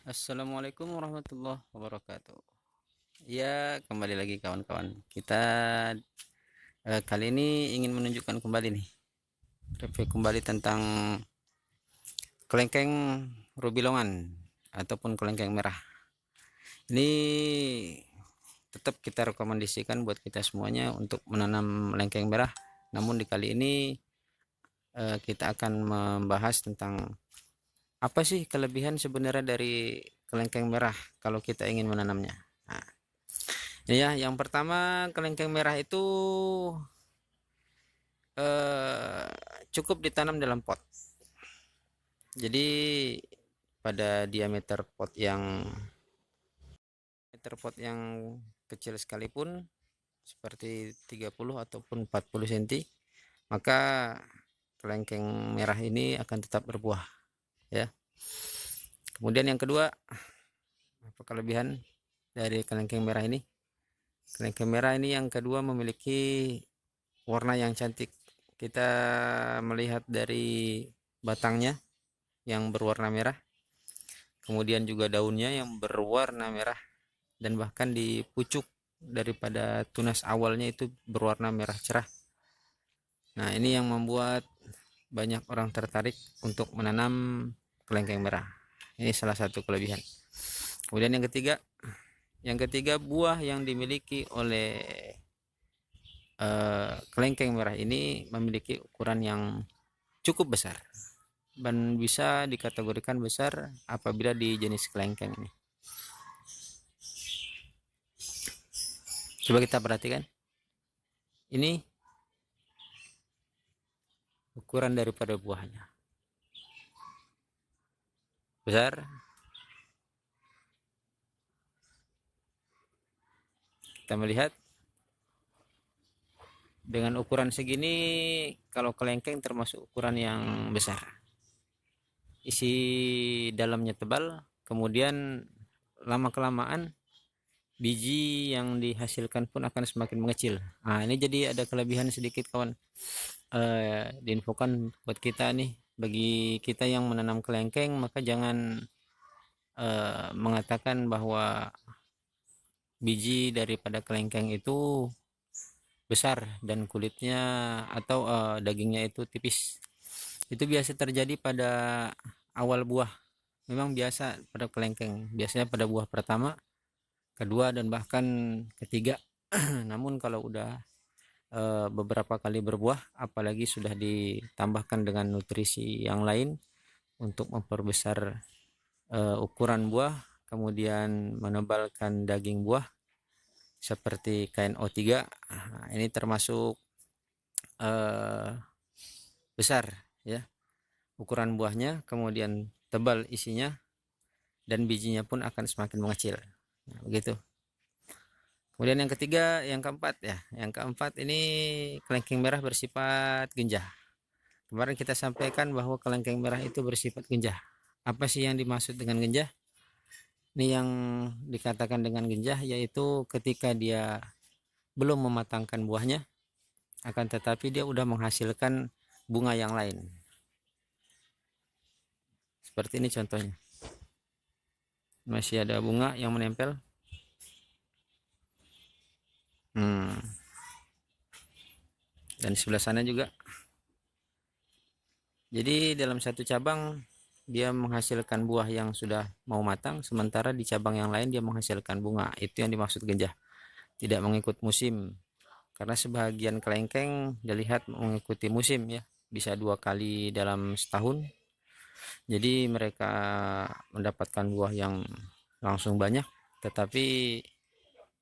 Assalamualaikum warahmatullahi wabarakatuh. Ya, kembali lagi kawan-kawan. Kita kali ini ingin menunjukkan kembali nih, review kembali tentang kelengkeng rubilongan ataupun kelengkeng merah. Ini tetap kita rekomendasikan buat kita semuanya untuk menanam lengkeng merah. Namun di kali ini kita akan membahas tentang apa sih kelebihan sebenarnya dari kelengkeng merah kalau kita ingin menanamnya. Nah, ya, yang pertama kelengkeng merah itu eh, cukup ditanam dalam pot. Jadi pada diameter pot yang kecil sekalipun seperti 30 ataupun 40 cm, maka kelengkeng merah ini akan tetap berbuah ya. Kemudian yang kedua, apa kelebihan dari kelengkeng merah ini? Kelengkeng merah ini yang kedua memiliki warna yang cantik. Kita melihat dari batangnya yang berwarna merah, kemudian juga daunnya yang berwarna merah, dan bahkan di pucuk daripada tunas awalnya itu berwarna merah cerah. Nah, ini yang membuat banyak orang tertarik untuk menanam kelengkeng merah. Ini salah satu kelebihan. Kemudian yang ketiga buah yang dimiliki oleh kelengkeng merah ini memiliki ukuran yang cukup besar dan bisa dikategorikan besar apabila di jenis kelengkeng ini. Coba kita perhatikan. Ini ukuran daripada buahnya. Besar. Kita melihat dengan ukuran segini, kalau kelengkeng termasuk ukuran yang besar. Isi dalamnya tebal, kemudian lama-kelamaan biji yang dihasilkan pun akan semakin mengecil. Nah, ini jadi ada kelebihan sedikit kawan. Diinfokan buat kita nih, bagi kita yang menanam kelengkeng, maka jangan mengatakan bahwa biji daripada kelengkeng itu besar dan kulitnya atau dagingnya itu tipis. Itu biasa terjadi pada awal buah. Memang biasa pada kelengkeng, biasanya pada buah pertama, kedua, dan bahkan ketiga. Namun kalau udah beberapa kali berbuah, apalagi sudah ditambahkan dengan nutrisi yang lain untuk memperbesar ukuran buah, kemudian menebalkan daging buah seperti KNO3, ini termasuk eh, besar ya ukuran buahnya, kemudian tebal isinya, dan bijinya pun akan semakin mengecil. Nah, begitu. Kemudian yang keempat ini kelengkeng merah bersifat genjah. Kemarin kita sampaikan bahwa kelengkeng merah itu bersifat genjah. Apa sih yang dimaksud dengan genjah? Ini yang dikatakan dengan genjah yaitu ketika dia belum mematangkan buahnya, akan tetapi dia udah menghasilkan bunga yang lain. Seperti ini contohnya. Masih ada bunga yang menempel. Hmm. Dan di sebelah sana juga. Jadi dalam satu cabang dia menghasilkan buah yang sudah mau matang, sementara di cabang yang lain dia menghasilkan bunga. Itu yang dimaksud genjah. Tidak mengikut musim. Karena sebagian kelengkeng dilihat mengikuti musim ya. Bisa 2 kali dalam setahun. Jadi mereka mendapatkan buah yang langsung banyak, tetapi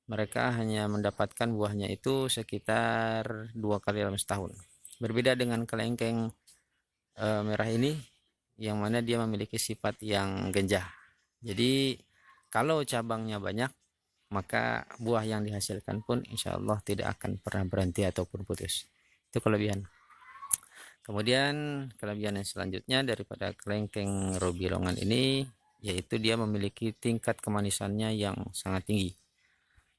mereka hanya mendapatkan buahnya itu sekitar 2 kali dalam setahun. Berbeda dengan kelengkeng merah ini, yang mana dia memiliki sifat yang genjah. Jadi kalau cabangnya banyak, maka buah yang dihasilkan pun insya Allah tidak akan pernah berhenti ataupun putus. Itu kelebihan. Kemudian kelebihan yang selanjutnya daripada kelengkeng robilongan ini, yaitu dia memiliki tingkat kemanisannya yang sangat tinggi.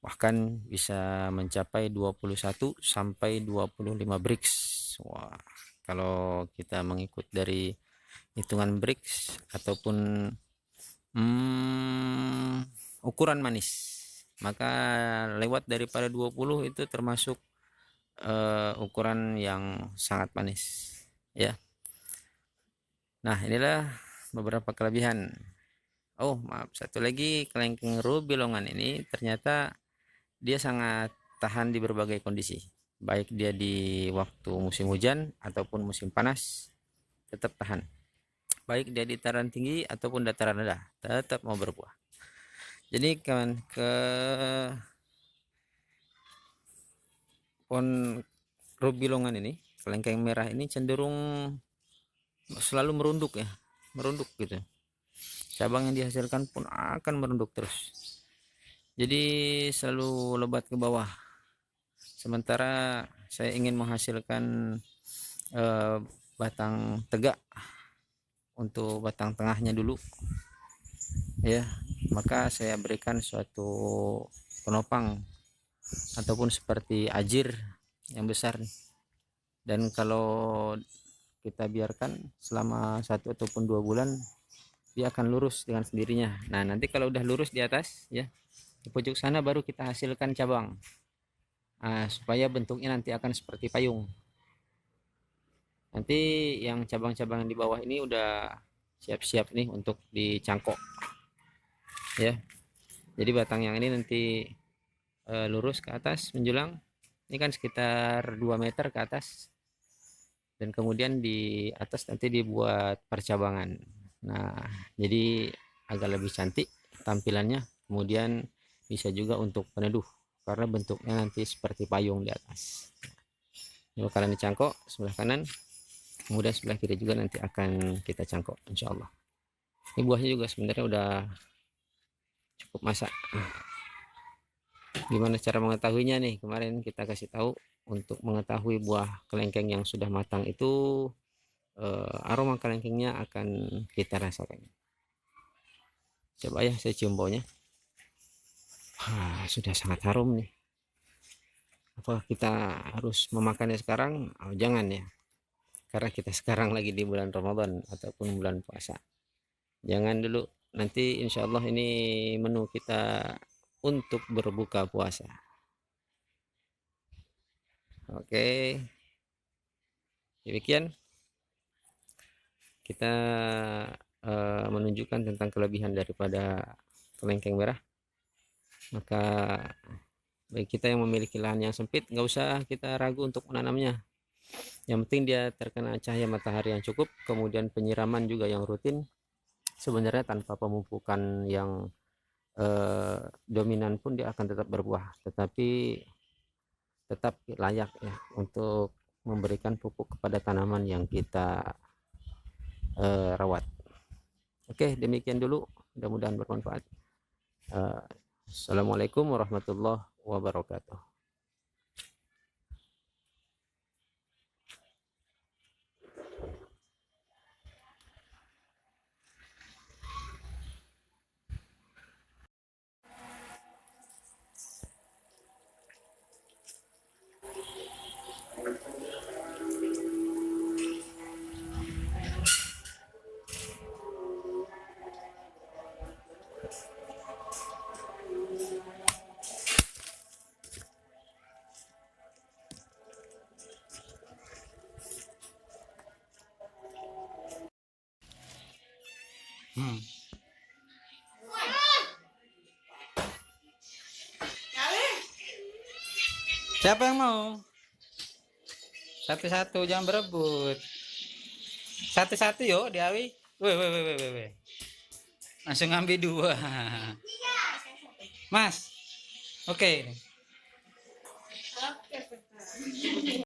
Bahkan bisa mencapai 21 sampai 25 Brix. Wah, kalau kita mengikut dari hitungan Brix ataupun ukuran manis. Maka lewat daripada 20 itu termasuk ukuran yang sangat manis ya. Nah, inilah beberapa kelebihan. Oh, maaf, satu lagi, kelengkeng ruby longan ini ternyata dia sangat tahan di berbagai kondisi. Baik dia di waktu musim hujan ataupun musim panas, tetap tahan. Baik dia di dataran tinggi ataupun dataran rendah, tetap mau berbuah. Jadi kawan, ke pohon ruby longan ini, kelengkeng merah ini cenderung selalu merunduk ya, merunduk gitu. Cabang yang dihasilkan pun akan merunduk terus. Jadi selalu lebat ke bawah. Sementara saya ingin menghasilkan batang tegak untuk batang tengahnya dulu ya, maka saya berikan suatu penopang ataupun seperti ajir yang besar nih. Dan kalau kita biarkan selama 1 ataupun 2 bulan, dia akan lurus dengan sendirinya. Nah, nanti kalau udah lurus di atas ya, di pojok sana baru kita hasilkan cabang. Supaya bentuknya nanti akan seperti payung. Nanti yang cabang-cabang di bawah ini udah siap-siap nih untuk dicangkok ya. Jadi batang yang ini nanti lurus ke atas menjulang. Ini kan sekitar 2 meter ke atas. Dan kemudian di atas nanti dibuat percabangan. Nah, jadi agak lebih cantik tampilannya. Kemudian bisa juga untuk peneduh karena bentuknya nanti seperti payung di atas. Ini bakalan dicangkok sebelah kanan, kemudian sebelah kiri juga nanti akan kita cangkok insya Allah. Ini buahnya juga sebenarnya udah cukup masak. Gimana cara mengetahuinya nih? Kemarin kita kasih tahu untuk mengetahui buah kelengkeng yang sudah matang itu aroma kelengkengnya akan kita rasakan. Coba ya saya cium baunya. Sudah sangat harum nih. Apakah kita harus memakannya sekarang? Oh, jangan ya. Karena kita sekarang lagi di bulan Ramadan ataupun bulan puasa. Jangan dulu. Nanti insya Allah ini menu kita untuk berbuka puasa. Oke. Demikian kita menunjukkan tentang kelebihan daripada kelengkeng merah. Maka bagi kita yang memiliki lahan yang sempit, nggak usah kita ragu untuk menanamnya. Yang penting dia terkena cahaya matahari yang cukup, kemudian penyiraman juga yang rutin. Sebenarnya tanpa pemupukan yang dominan pun dia akan tetap berbuah, tetapi tetap layak ya untuk memberikan pupuk kepada tanaman yang kita rawat. Oke, demikian dulu, mudah-mudahan bermanfaat. Assalamualaikum warahmatullahi wabarakatuh. Siapa yang mau? Satu-satu, jangan berebut. Satu-satu yuk, Diawi. Weh. Langsung ambil 2. Mas, oke.